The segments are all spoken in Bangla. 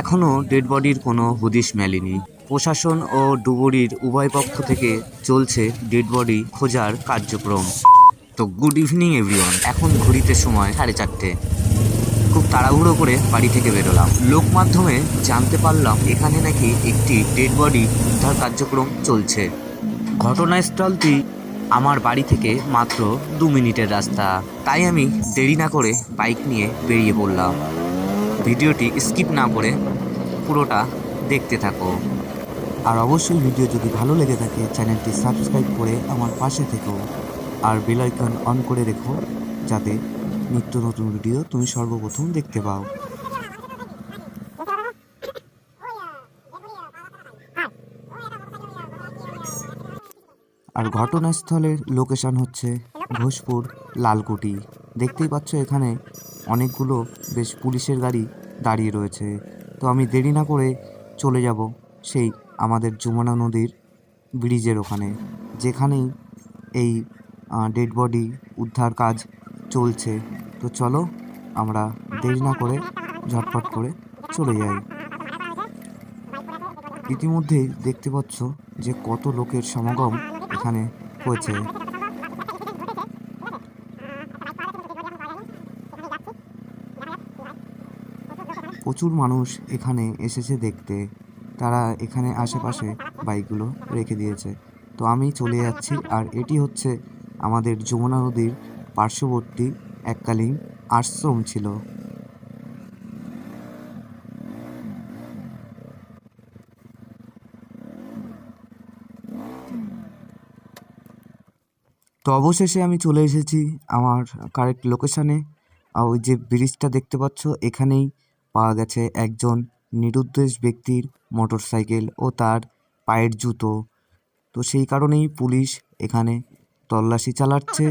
এখনও ডেড বডির কোনো হদিশ মেলেনি। প্রশাসন ও ডুবুরির উভয় পক্ষ থেকে চলছে ডেড বডি খোঁজার কার্যক্রম। তো গুড ইভিনিং এভরিওয়ান, এখন ঘড়িতে সময় 4:30। খুব তাড়াহুড়ো করে বাড়ি থেকে বেরোলাম। লোক মাধ্যমে জানতে পারলাম এখানে নাকি একটি ডেড বডি উদ্ধার কার্যক্রম চলছে। ঘটনাস্থলটি আমার বাড়ি থেকে মাত্র 2 মিনিটের রাস্তা। তাই আমি দেরি না করে বাইক নিয়ে বেরিয়ে পড়লাম। ভিডিওটি স্কিপ না করে পুরোটা দেখতে থাকো। আর অবশ্যই ভিডিও যদি ভালো লেগে থাকে চ্যানেলটি সাবস্ক্রাইব করে আমার পাশে থেকো আর বেল আইকন অন করে রেখো, যাতে নিত্য নতুন ভিডিও তুমি সর্বপ্রথম দেখতে পাও। আর ঘটনাস্থলের লোকেশন হচ্ছে ঘোষপুর লালকুটি। দেখতেই পাচ্ছ এখানে অনেকগুলো বেশ পুলিশের গাড়ি দাঁড়িয়ে রয়েছে। তো আমি দেরি না করে চলে যাব সেই আমাদের যমুনা নদীর ব্রিজের ওখানে, যেখানেই এই ডেড বডি উদ্ধার কাজ চলছে। তো চলো আমরা দেরি না করে ঝটপট করে চলে যাই। ইতিমধ্যেই দেখতে পাচ্ছ যে কত লোকের সমাগম এখানে হয়েছে। প্রচুর মানুষ এখানে এসেছে দেখতে। তারা এখানে আশেপাশে বাইকগুলো রেখে দিয়েছে। তো আমি চলে যাচ্ছি। আর এটি হচ্ছে আমাদের যমুনা নদীর পার্শ্ববর্তী এককালীন আশ্রম ছিল। তো অবশেষে আমি চলে এসেছি আমার কারেক্ট লোকেশানে। আর ওই যে ব্রিজটা দেখতে পাচ্ছ, এখানেই পাওয়া গেছে একজন নিরুদ্দেশ ব্যক্তির মোটরসাইকেল ও তার পায়ের জুতো। তো সেই কারণেই পুলিশ এখানে তল্লাশি চালাচ্ছে।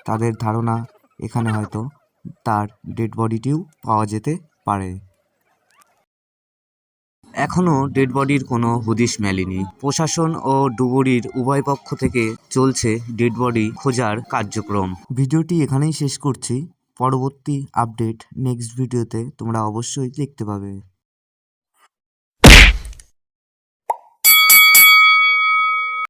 তাদের ধারণা এখানে হয়তো তার ডেড বডিটিও পাওয়া যেতে পারে। এখনও ডেড বডির কোনো হদিশ মেলেনি। প্রশাসন ও ডুবুরির উভয় পক্ষ থেকে চলছে ডেড বডি খোঁজার কার্যক্রম। ভিডিওটি এখানেই শেষ করছি। পরবর্তী আপডেট নেক্সট ভিডিওতে তোমরা অবশ্যই দেখতে পাবে।